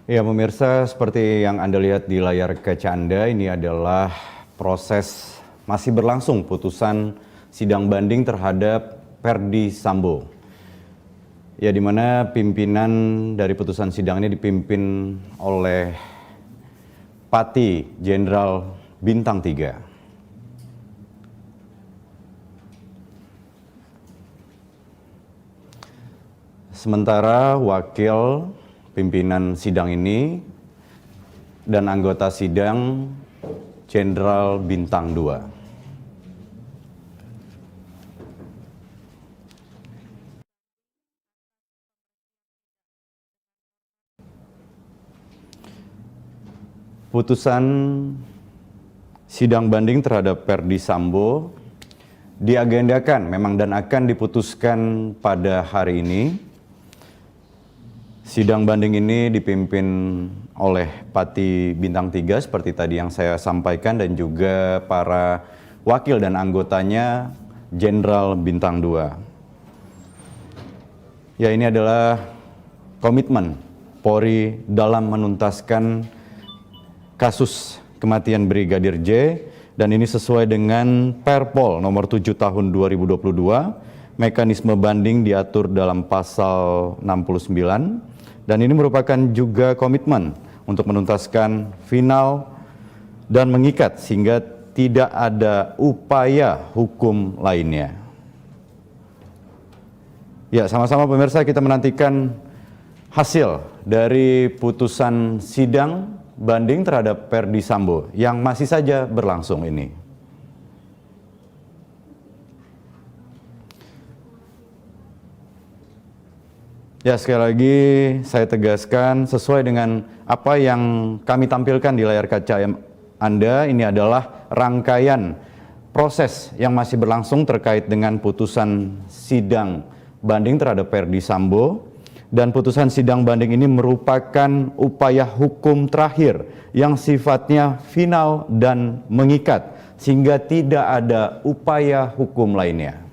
Ya pemirsa, seperti yang Anda lihat di layar kaca Anda, ini adalah proses masih berlangsung putusan sidang banding terhadap Ferdy Sambo. Ya, di mana pimpinan dari putusan sidang ini dipimpin oleh Pati Jenderal Bintang 3. Sementara wakil pimpinan sidang ini dan anggota sidang Jenderal Bintang 2. Putusan sidang banding terhadap Ferdy Sambo diagendakan memang dan akan diputuskan pada hari ini. Sidang banding ini dipimpin oleh Pati Bintang 3 seperti tadi yang saya sampaikan dan juga para wakil dan anggotanya Jenderal Bintang 2. Ya, ini adalah komitmen Polri dalam menuntaskan kasus kematian Brigadir J, dan ini sesuai dengan Perpol nomor 7 tahun 2022. Mekanisme banding diatur dalam pasal 69, dan ini merupakan juga komitmen untuk menuntaskan final dan mengikat sehingga tidak ada upaya hukum lainnya. Ya, sama-sama pemirsa kita menantikan hasil dari putusan sidang banding terhadap Ferdy Sambo yang masih saja berlangsung ini. Ya, sekali lagi saya tegaskan sesuai dengan apa yang kami tampilkan di layar kaca Anda, ini adalah rangkaian proses yang masih berlangsung terkait dengan putusan sidang banding terhadap Ferdy Sambo. Dan putusan sidang banding ini merupakan upaya hukum terakhir yang sifatnya final dan mengikat, sehingga tidak ada upaya hukum lainnya.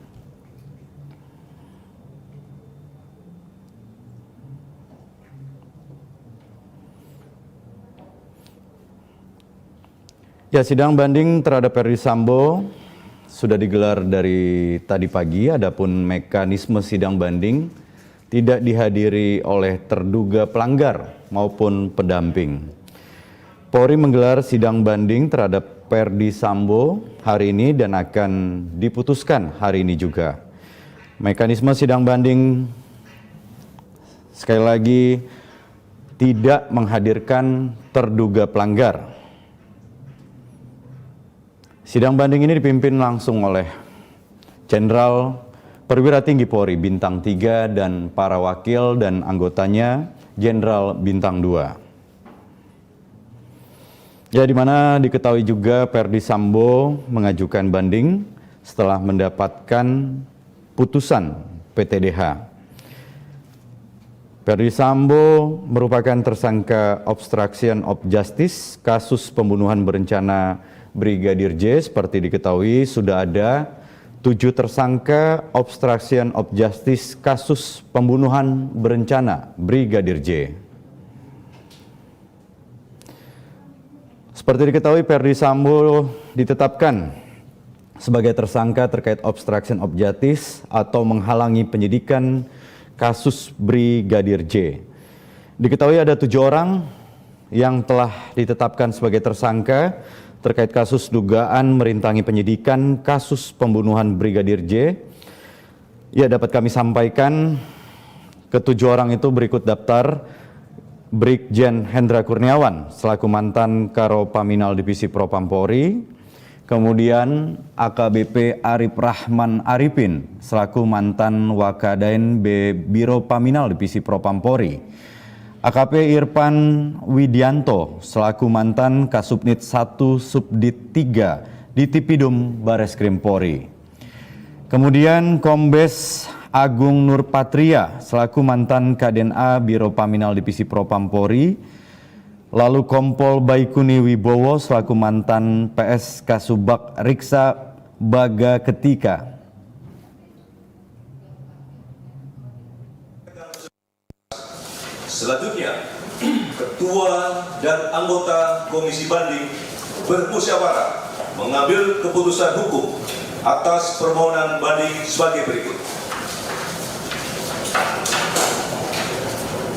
Ya, sidang banding terhadap Ferdy Sambo sudah digelar dari tadi pagi, adapun mekanisme sidang banding tidak dihadiri oleh terduga pelanggar maupun pendamping. Polri menggelar sidang banding terhadap Ferdy Sambo hari ini dan akan diputuskan hari ini juga. Mekanisme sidang banding sekali lagi tidak menghadirkan terduga pelanggar. Sidang banding ini dipimpin langsung oleh Jenderal Perwira Tinggi Polri Bintang 3 dan para wakil dan anggotanya Jenderal Bintang 2. Ya, di mana diketahui juga Ferdy Sambo mengajukan banding setelah mendapatkan putusan PTDH. Ferdy Sambo merupakan tersangka obstruction of justice kasus pembunuhan berencana Brigadir J. Seperti diketahui sudah ada 7 tersangka obstruction of justice kasus pembunuhan berencana Brigadir J. Seperti diketahui Ferdy Sambo ditetapkan sebagai tersangka terkait obstruction of justice atau menghalangi penyidikan kasus Brigadir J. Diketahui ada 7 orang yang telah ditetapkan sebagai tersangka terkait kasus dugaan merintangi penyidikan kasus pembunuhan Brigadir J. Ya, dapat kami sampaikan ke-7 orang itu berikut daftar: Brigjen Hendra Kurniawan selaku mantan Karo Paminal Divisi Propam Polri, kemudian AKBP Arif Rahman Arifin selaku mantan Wakadain B Biro Paminal Divisi Propam Polri, AKP Irfan Widianto selaku mantan Kasubnit 1 Subdit 3 di Tipidum Bareskrim Polri. Kemudian Kombes Agung Nurpatria selaku mantan Kadena Biro Paminal Divisi Propam Polri. Lalu Kompol Baikuni Wibowo selaku mantan PS Kasubag Riksa Baga Ketika. Selanjutnya, Ketua dan anggota Komisi Banding bermusyawarah mengambil keputusan hukum atas permohonan banding sebagai berikut.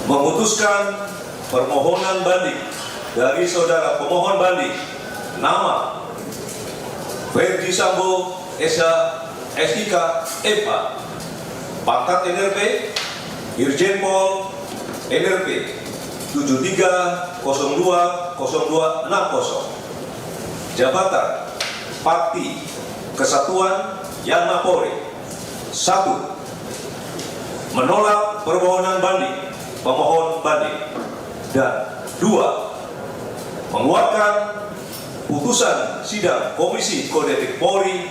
Memutuskan permohonan banding dari saudara pemohon banding nama Ferdi Sambo SIK MH, pangkat NRP Irjen Pol NRP 73020260, jabatan Pakti Kesatuan Yanma Polri. 1. Menolak permohonan banding pemohon banding, dan 2. Mengeluarkan putusan sidang Komisi Kode Etik Polri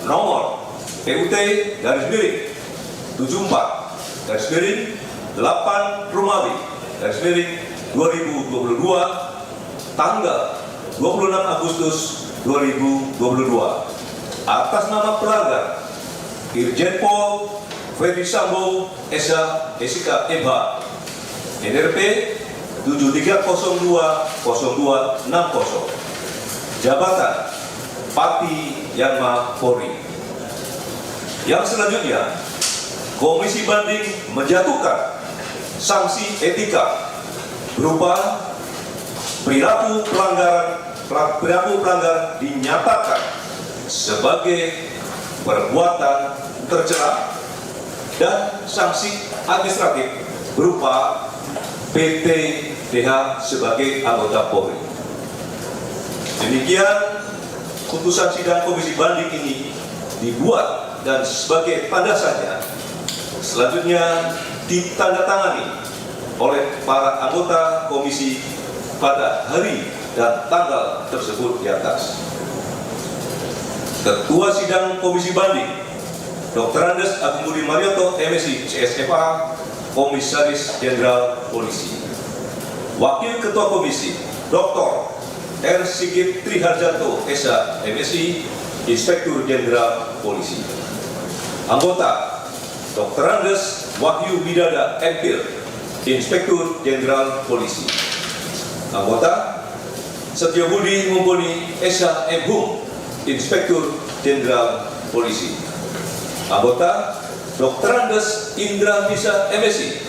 nomor PUT-74/8 Romawi/2022 tanggal 26 Agustus 2022 atas nama pelanggar Irjen Pol Ferdi Sambo SIK MH NRP 73020260, jabatan Pakti Yanma Polri. Yang selanjutnya, Komisi Banding menjatuhkan sanksi etika berupa perilaku pelanggar dinyatakan sebagai perbuatan tercela, dan sanksi administratif berupa PT DH sebagai anggota Polri. Demikian putusan sidang Komisi Banding ini dibuat dan sebagai tanda saja selanjutnya ditandatangani oleh para anggota komisi pada hari dan tanggal tersebut di atas. Ketua Sidang Komisi Banding Dr. Andes Agung Budi Marioto MSI CSFA, Komisaris Jenderal Polisi. Wakil Ketua Komisi Dr. R. Sigit Triharjanto SH MSI, Inspektur Jenderal Polisi. Anggota Dr. Andes Wahyu Widada MPhil, Inspektur Jenderal Polisi. Anggota Setiobudi Mumpuni SH MHum, Inspektur Jenderal Polisi. Anggota Dr. Andes Indra Bisa MSI,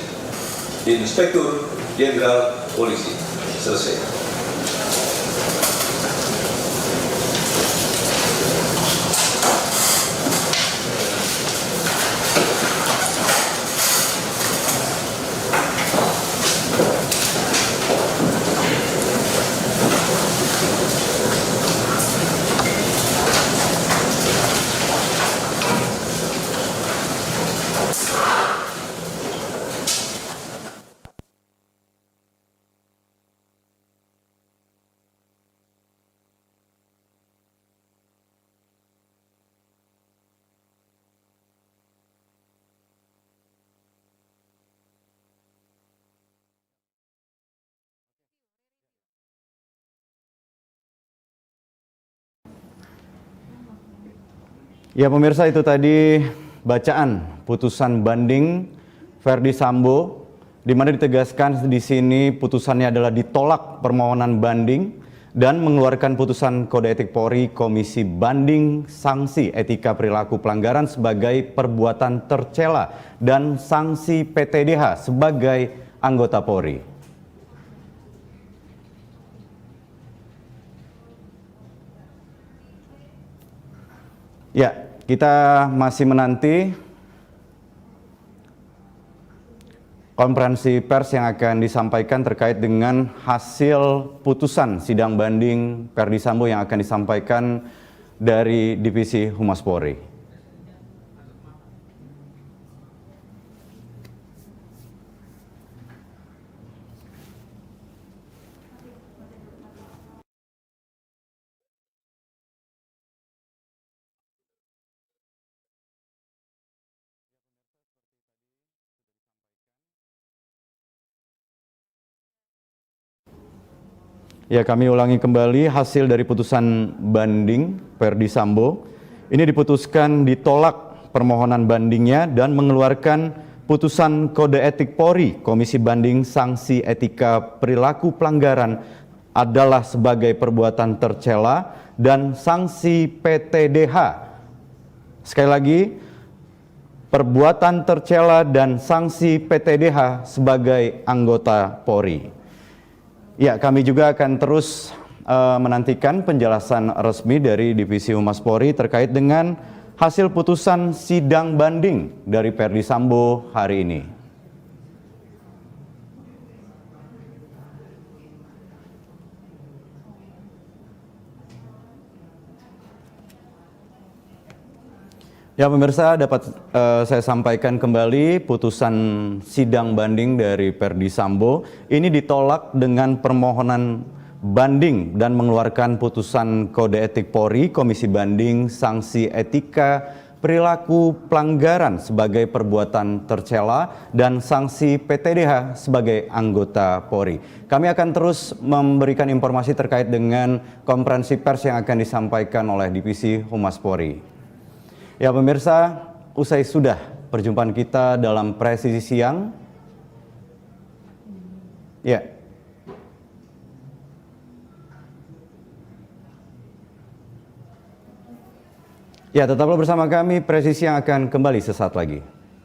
Inspektur Jenderal Polisi. Selesai. Ya pemirsa, itu tadi bacaan putusan banding Ferdi Sambo, di mana ditegaskan di sini putusannya adalah ditolak permohonan banding dan mengeluarkan putusan Kode Etik Polri Komisi Banding sanksi etika perilaku pelanggaran sebagai perbuatan tercela dan sanksi PTDH sebagai anggota Polri. Ya, kita masih menanti konferensi pers yang akan disampaikan terkait dengan hasil putusan sidang banding Ferdi Sambo yang akan disampaikan dari Divisi Humas Polri. Ya, kami ulangi kembali hasil dari putusan banding Ferdi Sambo. Ini diputuskan ditolak permohonan bandingnya dan mengeluarkan putusan Kode Etik Polri, Komisi Banding Sanksi Etika Perilaku Pelanggaran adalah sebagai perbuatan tercela dan sanksi PTDH. Sekali lagi, perbuatan tercela dan sanksi PTDH sebagai anggota Polri. Ya, kami juga akan terus menantikan penjelasan resmi dari Divisi Humas Polri terkait dengan hasil putusan sidang banding dari Verdi Sambo hari ini. Ya pemirsa, dapat saya sampaikan kembali putusan sidang banding dari Verdi Sambo ini ditolak dengan permohonan banding dan mengeluarkan putusan Kode Etik Polri, Komisi Banding Sanksi Etika Perilaku Pelanggaran sebagai perbuatan tercela dan sanksi PTDH sebagai anggota Polri. Kami akan terus memberikan informasi terkait dengan konferensi pers yang akan disampaikan oleh Divisi Humas Polri. Ya pemirsa, usai sudah perjumpaan kita dalam Presisi Siang. Ya. Ya, tetaplah bersama kami, Presisi yang akan kembali sesaat lagi.